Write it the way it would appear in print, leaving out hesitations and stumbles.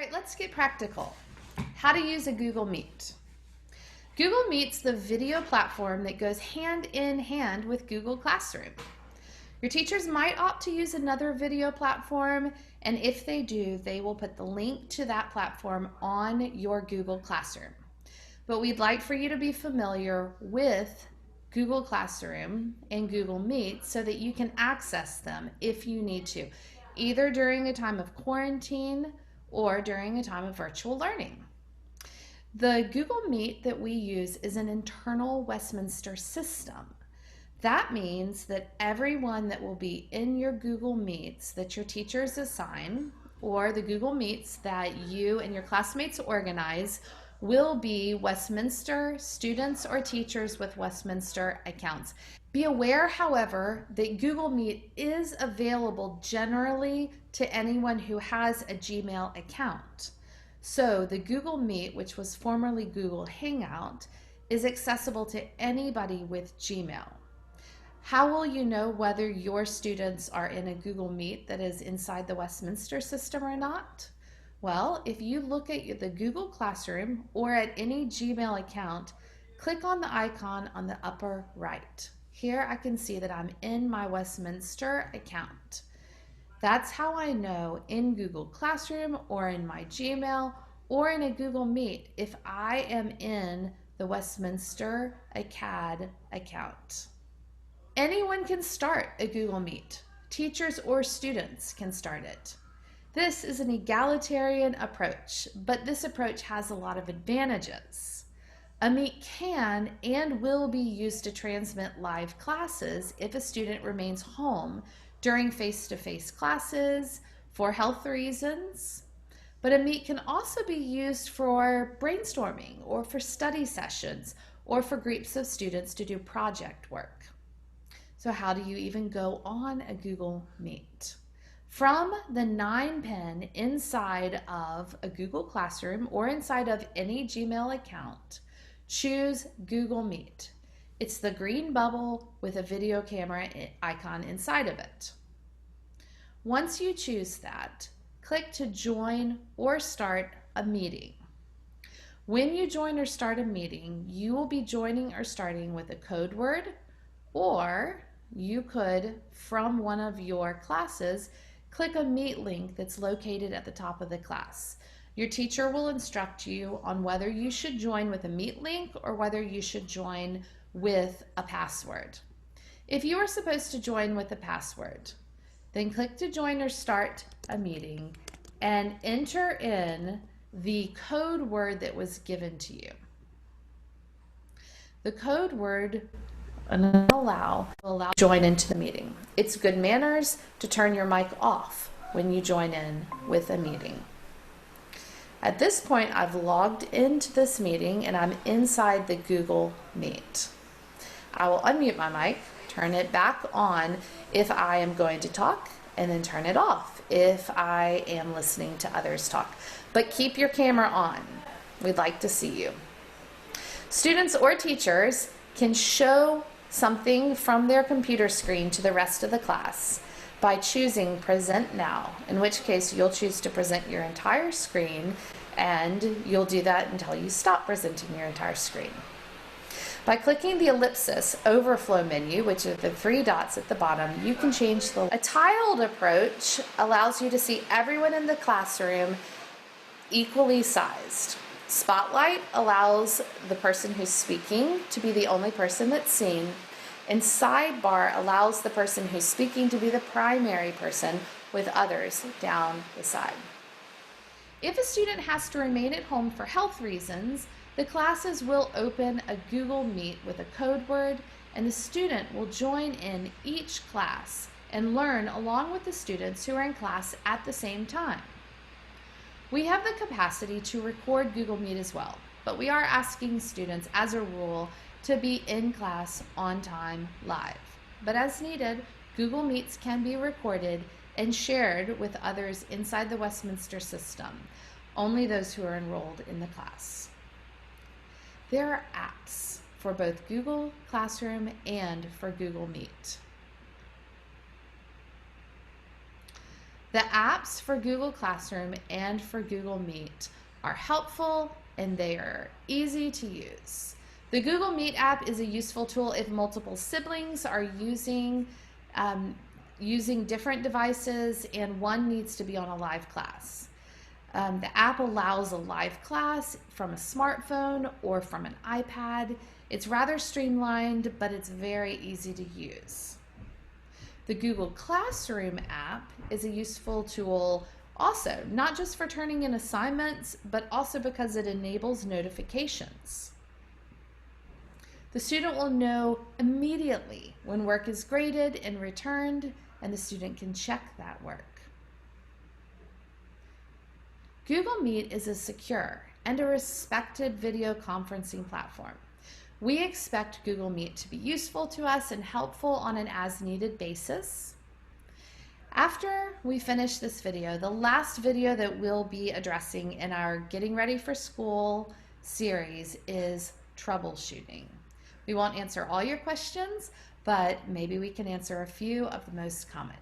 right, let's get practical. How to use a Google Meet. Google Meet's the video platform that goes hand in hand with Google Classroom. Your teachers might opt to use another video platform, and if they do, they will put the link to that platform on your Google Classroom. But we'd like for you to be familiar with Google Classroom and Google Meet so that you can access them if you need to, either during a time of quarantine or during a time of virtual learning. The Google Meet that we use is an internal Westminster system. That means that everyone that will be in your Google Meets that your teachers assign, or the Google Meets that you and your classmates organize, will be Westminster students or teachers with Westminster accounts. Be aware, however, that Google Meet is available generally to anyone who has a Gmail account. So the Google Meet, which was formerly Google Hangout, is accessible to anybody with Gmail. How will you know whether your students are in a Google Meet that is inside the Westminster system or not? Well, if you look at the Google Classroom or at any Gmail account, click on the icon on the upper right. Here I can see that I'm in my Westminster account. That's how I know in Google Classroom or in my Gmail or in a Google Meet if I am in the Westminster Acad account. Anyone can start a Google Meet. Teachers or students can start it. This is an egalitarian approach, but this approach has a lot of advantages. A Meet can and will be used to transmit live classes if a student remains home during face-to-face classes for health reasons. But a Meet can also be used for brainstorming or for study sessions or for groups of students to do project work. So how do you even go on a Google Meet? From the 9-pin inside of a Google Classroom or inside of any Gmail account, choose Google Meet. It's the green bubble with a video camera icon inside of it. Once you choose that, click to join or start a meeting. When you join or start a meeting, you will be joining or starting with a code word, or you could, from one of your classes, click a Meet link that's located at the top of the class. Your teacher will instruct you on whether you should join with a Meet link or whether you should join with a password. If you are supposed to join with a password, then click to join or start a meeting and enter in the code word that was given to you. The code word will allow join into the meeting. It's good manners to turn your mic off when you join in with a meeting. At this point, I've logged into this meeting and I'm inside the Google Meet. I will unmute my mic, turn it back on if I am going to talk, and then turn it off if I am listening to others talk. But keep your camera on. We'd like to see you. Students or teachers can show something from their computer screen to the rest of the class by choosing Present Now, in which case you'll choose to present your entire screen, and you'll do that until you stop presenting your entire screen. By clicking the ellipsis overflow menu, which are the 3 dots at the bottom, you can change a tiled approach allows you to see everyone in the classroom equally sized. Spotlight allows the person who's speaking to be the only person that's seen, and Sidebar allows the person who's speaking to be the primary person with others down the side. If a student has to remain at home for health reasons, the classes will open a Google Meet with a code word, and the student will join in each class and learn along with the students who are in class at the same time. We have the capacity to record Google Meet as well, but we are asking students, as a rule, to be in class on time live. But as needed, Google Meets can be recorded and shared with others inside the Westminster system, only those who are enrolled in the class. There are apps for both Google Classroom and for Google Meet. The apps for Google Classroom and for Google Meet are helpful and they are easy to use. The Google Meet app is a useful tool if multiple siblings are using different devices and one needs to be on a live class. The app allows a live class from a smartphone or from an iPad. It's rather streamlined, but it's very easy to use. The Google Classroom app is a useful tool also, not just for turning in assignments, but also because it enables notifications. The student will know immediately when work is graded and returned, and the student can check that work. Google Meet is a secure and a respected video conferencing platform. We expect Google Meet to be useful to us and helpful on an as-needed basis. After we finish this video, the last video that we'll be addressing in our Getting Ready for School series is troubleshooting. We won't answer all your questions, but maybe we can answer a few of the most common.